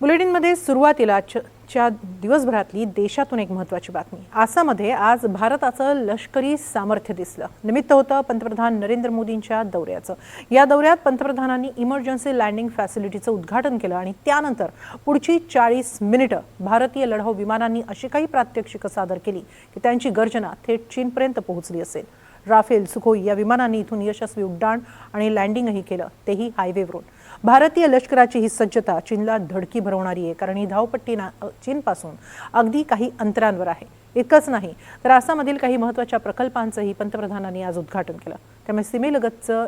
बुलेटिनमध्ये सुरुवातीला च्या दिवसभरातली देशातून एक महत्त्वाची बातमी। आसाममध्ये आज भारताचं लष्करी सामर्थ्य दिसलं। निमित्त होतं पंतप्रधान नरेंद्र मोदींच्या दौऱ्याचं। या दौऱ्यात पंतप्रधानांनी इमर्जन्सी लँडिंग फॅसिलिटीचं उद्घाटन केलं आणि त्यानंतर पुढची 40 मिनिटं भारतीय लढाऊ विमानांनी अशी काही प्रात्यक्षिकं सादर केली की त्यांची गर्जना थेट चीनपर्यंत पोहोचली असेल। राफेल सुखोई या विमानांनी इथून यशस्वी उड्डाण आणि लँडिंगही केलं, तेही हायवेवरून। भारतीय लष्कराची ही सज्जता चीनला धडकी भरवणारी आहे, कारण ही धावपट्टी चीनपासून अगदी काही अंतरांवर आहे। इतकंच नाही तर आसाममधील काही महत्त्वाच्या प्रकल्पांचंही पंतप्रधानांनी आज उद्घाटन केलं। त्यामुळे सीमेलगतचं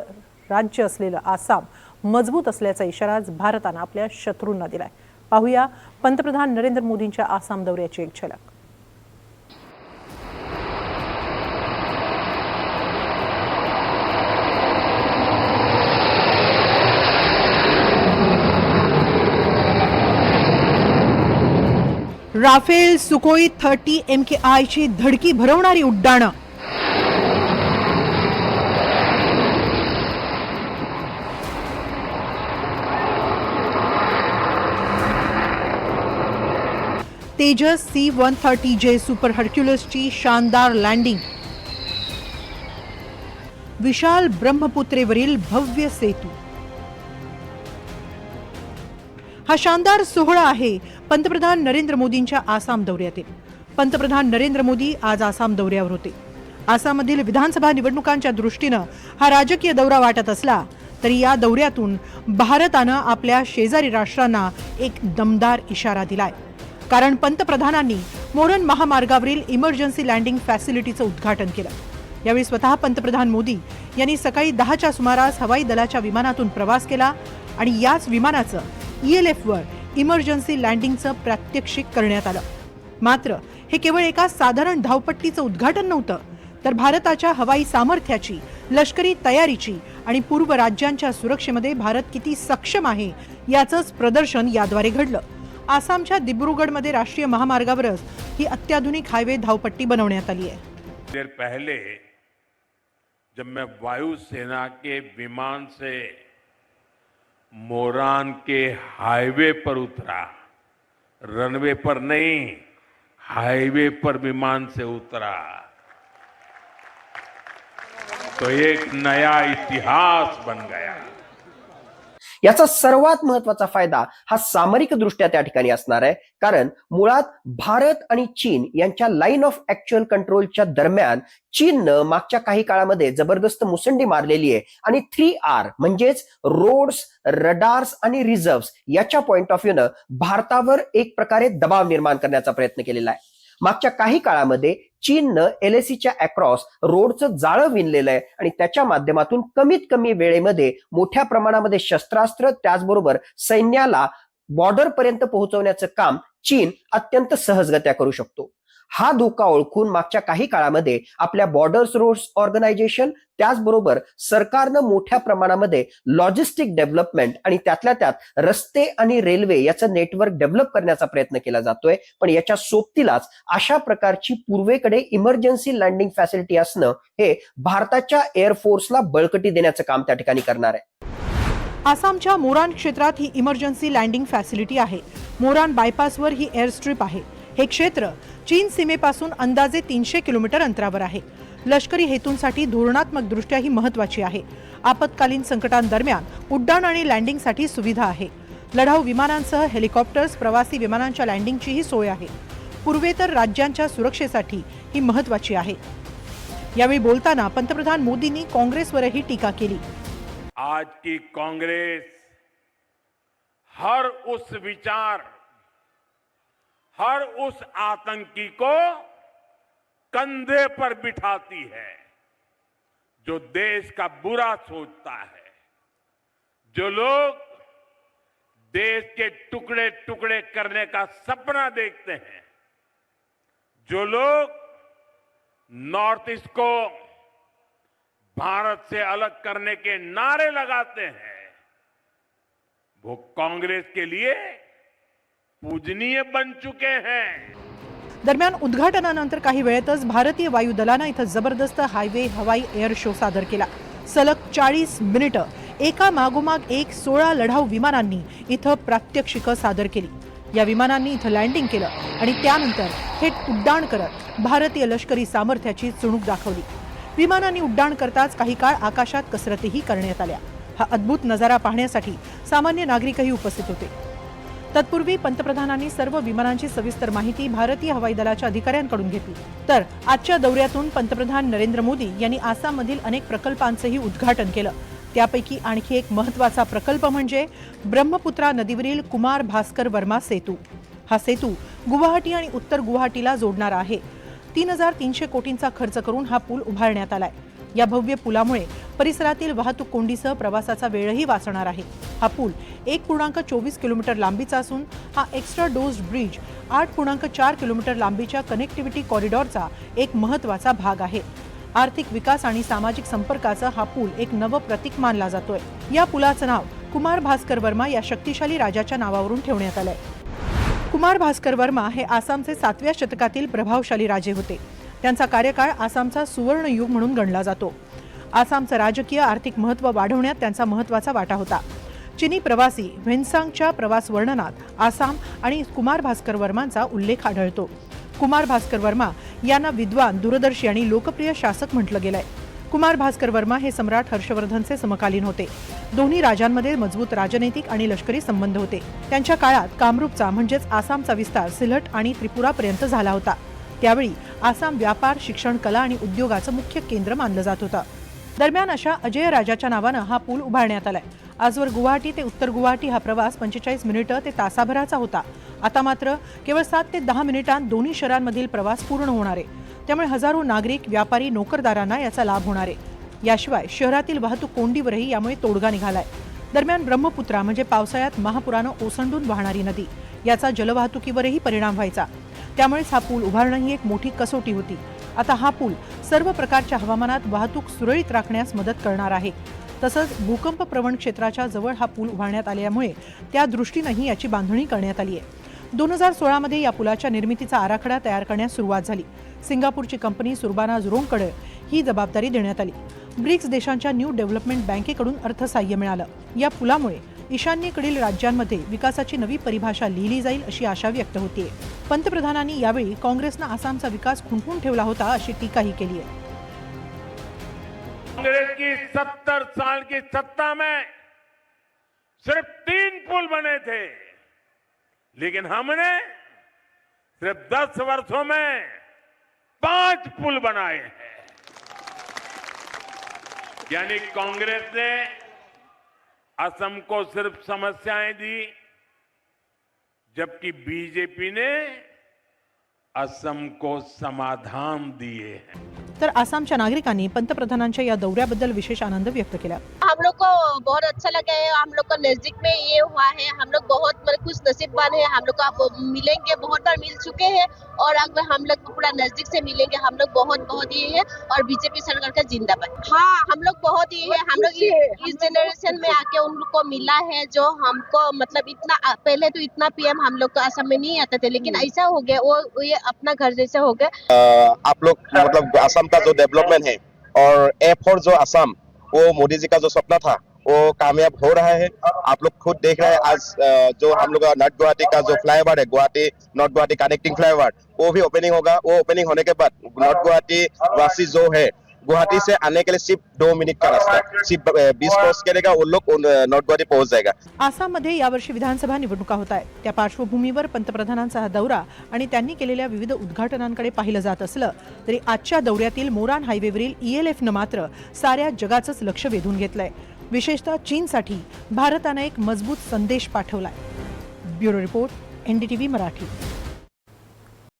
राज्य असलेलं आसाम मजबूत असल्याचा इशारा भारतानं आपल्या शत्रूंना दिलाय। पाहूया पंतप्रधान नरेंद्र मोदींच्या आसाम दौऱ्याची एक झलक। राफेल सुखोई 30 MKI ची धडकी भरवणारी उड्डाणं। तेजस C-130J सुपर हर्क्युलसची शानदार लँडिंग। विशाल ब्रह्मपुत्रेवरील भव्य सेतू। हा शानदार सोहळा आहे पंतप्रधान नरेंद्र मोदींच्या आसाम दौऱ्यातील। पंतप्रधान नरेंद्र मोदी आज आसाम दौऱ्यावर होते। आसाममधील विधानसभा निवडणुकांच्या दृष्टीनं हा राजकीय दौरा वाटत असला तरी या दौऱ्यातून भारतानं आपल्या शेजारी राष्ट्रांना एक दमदार इशारा दिलाय, कारण पंतप्रधानांनी मोरन महामार्गावरील इमर्जन्सी लँडिंग फॅसिलिटीचं उद्घाटन केलं। यावेळी स्वतः पंतप्रधान मोदी यांनी सकाळी 10च्या सुमारास हवाई दलाच्या विमानातून प्रवास केला आणि याच विमानाचं ELF वर इमर्जन्सी लँडिंगचं प्रात्यक्षिक करण्यात आलं। मात्र हे केवळ एका साधारण धावपट्टीचं उद्घाटन नव्हतं, तर भारताच्या हवाई सामर्थ्याची, लष्करी तयारीची आणि पूर्व राज्यांच्या सुरक्षेमध्ये भारत किती सक्षम आहे याचंच प्रदर्शन याद्वारे घडलं। आसामच्या दिब्रुगढमध्ये राष्ट्रीय महामार्गावरच ही अत्याधुनिक हायवे धावपट्टी बनवण्यात आली आहे। देर पहले जब मैं वायुसेना के विमान से मोरान के हाईवे पर उतरा, रनवे पर नहीं, हाईवे पर विमान से उतरा, तो एक नया इतिहास बन गया। याचा सर्वात महत्त्वाचा फायदा हा सामरिक दृष्ट्या त्या ठिकाणी असणार आहे, कारण मुळात भारत आणि चीन यांच्या लाईन ऑफ ऍक्च्युअल कंट्रोलच्या दरम्यान चीननं मागच्या काही काळामध्ये जबरदस्त मुसंडी मारलेली आहे आणि 3R म्हणजेच रोड्स, रडार्स आणि रिझर्व्स याच्या पॉइंट ऑफ व्ह्यूनं भारतावर एक प्रकारे दबाव निर्माण करण्याचा प्रयत्न केलेला आहे। मागच्या काही काळामध्ये चीननं LACच्या अक्रॉस रोडचं जाळं विणलेलं आहे आणि त्याच्या माध्यमातून कमीत कमी वेळेमध्ये मोठ्या प्रमाणामध्ये शस्त्रास्त्र त्याचबरोबर सैन्याला बॉर्डर पर्यंत पोहोचवण्याचं काम चीन अत्यंत सहजगत्या करू शकतो। हा धोका ओळखून मागच्या काही काळामध्ये आपल्या बॉर्डर्स रोड्स ऑर्गनायझेशन त्याचबरोबर सरकारनं मोठ्या प्रमाणामध्ये लॉजिस्टिक डेव्हलपमेंट आणि त्यातल्या त्यात रस्ते आणि रेल्वे याचं नेटवर्क डेव्हलप करण्याचा प्रयत्न केला जातोय। पण याच्या सोबतीलाच अशा प्रकारची पूर्वेकडे इमर्जन्सी लँडिंग फॅसिलिटी असणं हे भारताच्या एअरफोर्सला बळकटी देण्याचं काम त्या ठिकाणी करणार आहे। आसामच्या मोरान क्षेत्रात ही इमर्जन्सी लँडिंग फॅसिलिटी आहे। मोरान बायपासवर ही एअर स्ट्रिप आहे। हे क्षेत्र चीन सीमेपासून अंदाजे 300 किलोमीटर अंतरावर आहे। लष्करी हेतूंसाठी धोरणात्मक दृष्ट्या ही महत्त्वाची आहे। आपत्कालीन संकटांदरम्यान उड्डाण आणि लँडिंगसाठी सुविधा आहे। लढाऊ विमानांसह हेलिकॉप्टर्स, प्रवासी विमानांच्या लँडिंगचीही सोय आहे। पूर्वेतर राज्यांच्या सुरक्षेसाठी ही महत्त्वाची आहे। यावेळी बोलताना पंतप्रधान मोदींनी काँग्रेसवरही टीका केली। आज की कांग्रेस हर उस विचार, हर उस आतंकी को कंधे पर बिठाती है जो देश का बुरा सोचता है, जो लोग देश के टुकड़े टुकड़े करने का सपना देखते हैं, जो लोग नॉर्थ ईस्ट को भारत से अलग करने के नारे लगाते हैं, वो कांग्रेस के लिए पूजनीय बन चुके हैं। दरम्यान उद्घाटनानंतर काही वेळेतच भारतीय वायुदलानं इथं जबरदस्त हायवे हवाई एअर शो सादर केला। सलग 40 मिनिटं एका मागोमाग एक 16 लढाऊ विमानांनी इथं प्रात्यक्षिकं सादर केली। या विमानांनी इथं लँडिंग केलं आणि त्यानंतर थेट उड्डाण करत भारतीय लष्करी सामर्थ्याची चुणूक दाखवली. विमानांनी उड्डाण करताच काही काळ आकाशात कसरतीही करण्यात आल्या. हा अद्भुत नजारा पाहण्यासाठी सामान्य नागरिकही उपस्थित होते. तत्पूर्वी पंतप्रधानांनी सर्व विमानांची सविस्तर माहिती भारतीय हवाई दलाच्या अधिकाऱ्यांकडून घेतली. तर आजच्या दौऱ्यातून पंतप्रधान नरेंद्र मोदी यांनी आसाममधील अनेक प्रकल्पांचंही उद्घाटन केलं. त्यापैकी आणखी एक महत्त्वाचा प्रकल्प म्हणजे ब्रह्मपुत्रा नदीवरील कुमार भास्कर वर्मा सेतू. हा सेतू गुवाहाटी आणि उत्तर गुवाहाटीला जोडणारा आहे. 3,300 कोटींचा खर्च करून हा पूल उभारण्यात आलाय. या भव्य पुलामुळे परिसरातील वाहतूक कोंडीसह प्रवासाचा वेळही वाचणार आहे. हा पूल 1.24 किलोमीटर लांबीचा असून हा एक्स्ट्रा डोज्ड ब्रिज 8.4 किलोमीटर लांबीच्या कनेक्टिव्हिटी कॉरिडॉरचा एक महत्त्वाचा भाग आहे. आर्थिक विकास आणि सामाजिक संपर्काचा हा पूल एक नवं प्रतीक मानला जातोय. या पुलाचं नाव कुमार भास्कर वर्मा या शक्तिशाली राजाच्या नावावरून ठेवण्यात आलंय. कुमार भास्कर वर्मा हे आसामचे 7व्या शतकातील प्रभावशाली राजे होते. त्यांचा कार्यकाळ आसामचा सुवर्ण युग म्हणून गणला जातो. आसामचं राजकीय आर्थिक महत्त्व वाढवण्यात त्यांचा महत्त्वाचा वाटा होता. चिनी प्रवासी व्हेन्सांगच्या प्रवास वर्णनात आसाम आणि कुमार भास्कर वर्मांचा उल्लेख आढळतो. कुमार भास्कर वर्मा यांना विद्वान, दूरदर्शी आणि लोकप्रिय शासक म्हटलं गेलंय. कुमार भास्कर वर्मा हे सम्राट हर्षवर्धनचे समकालीन होते. दोन्ही राजांमध्ये मजबूत राजनैतिक आणि लष्करी संबंध होते. त्यांच्या काळात कामरूपचा म्हणजेच आसामचा विस्तार सिलहट आणि त्रिपुरापर्यंत झाला होता. त्यावेळी आसाम व्यापार, शिक्षण, कला आणि उद्योगाचं मुख्य केंद्र मानलं जात होतं. दरम्यान अशा अजय राजाच्या नावानं हा पूल उभारण्यात आलाय. आजवर गुवाहाटी ते उत्तर गुवाहाटी हा प्रवास 45 मिनिटं ते तासाभराचा होता. आता मात्र केवळ 7 ते 10 मिनिटांत दोन्ही शहरांमधील प्रवास पूर्ण होणार आहे. त्यामुळे हजारो नागरिक, व्यापारी, नोकरदारांना याचा लाभ होणार आहे. याशिवाय शहरातील वाहतूक कोंडीवरही यामुळे तोडगा निघालाय. दरम्यान ब्रह्मपुत्रा म्हणजे पावसाळ्यात महापुरानं ओसंडून वाहणारी नदी, याचा जलवाहतुकीवरही परिणाम व्हायचा. त्यामुळेच हा पूल उभारणं ही एक मोठी कसोटी होती. आता हा पूल सर्व प्रकारच्या हवामानात वाहतूक सुरळीत राखण्यास मदत करणार आहे. तसंच भूकंप प्रवण क्षेत्राच्या जवळ हा पूल उभारण्यात आल्यामुळे त्या दृष्टीनंही याची बांधणी करण्यात आली आहे. 2016 मध्ये या पुलाच्या निर्मितीचा आराखडा तयार करण्यास सुरुवात झाली. सिंगापूरची कंपनी सुरबाना जुरोंगकडे ही जबाबदारी देण्यात आली. ब्रिक्स देशांच्या न्यू डेव्हलपमेंट बँकेकडून अर्थसहाय्य मिळालं. या पुलामुळे ईशान्येकडील राज्यांमध्ये विकासाची नवी परिभाषा लिहिली जाईल अशी आशा व्यक्त होतीये. पंतप्रधानांनी यावेळी काँग्रेसनं आसामचा विकास खुंटून ठेवला होता अशी टीकाही केली आहे. कांग्रेस की 70 साल की सत्ता में सिर्फ 3 पुल बने थे, लेकिन हमने सिर्फ 10 वर्षों में 5 पुल बनाए हैं. यानी कांग्रेस ने असम को सिर्फ समस्याएं दी, जबकि बीजेपी ने असम को समाधान दिए हैं. तर आसामच्या नागरिकांनी पंतप्रधानांच्या या दौऱ्याबद्दल विशेष आनंद व्यक्त केला. हम लोग को बहुत अच्छा लगा है. हम लोग को नजदीक में ये हुआ है. हम लोग बहुत खुश नसीबवान है. हम लोग को आप मिलेंगे, बहुत बार मिल चुके हैं और अब हम लोग को पूरा नजदीक से मिलेंगे. हम लोग बहुत ये है और बीजेपी सरकार का जिंदाबाद. हाँ, हम लोग बहुत ये है. हम लोग इस जनरेशन में आके उन लोग को मिला है जो हमको मतलब इतना पहले तो इतना पीएम हम लोग को असम में नहीं आता थे, लेकिन ऐसा हो गया वो ये अपना घर जैसा हो गया. आप लोग मतलब असम का जो डेवलपमेंट है और एयरपोर्ट जो असम, वो मोदी जी का जो सपना था वो कामयाब हो रहा है. आप लोग खुद देख रहे हैं आज जो हम लोग का नॉर्थ गुवाहाटी का जो फ्लाईओवर है, Guwahati north Guwahati connecting flyover, वो भी ओपनिंग होगा. वो ओपनिंग होने के बाद नॉर्थ गुवाहाटी वासी जो है, गुवाहाटी से आने के लिए सिर्फ 2 मिनट का रास्ता, सिर्फ 20 क्रॉस करेगा, वो लोग नॉर्थ गुवाहाटी पहुंच जाएगा. आसाममध्ये यावर्षी विधानसभा निवडणुका होत आहेत. त्या पार्श्वभूमीवर पंतप्रधानांचा हा दौरा आणि त्यांनी केलेल्या विविध उद्घाटनांकडे पाहिलं जात असलं तरी आजच्या दौऱ्यातील मोरान हायवेवरील ELFनं मात्र साऱ्या जगाचंच लक्ष वेधून घेतलंय. विशेषतः चीनसाठी भारतानं एक मजबूत संदेश पाठवलाय. Bureau report, NDTV Marathi.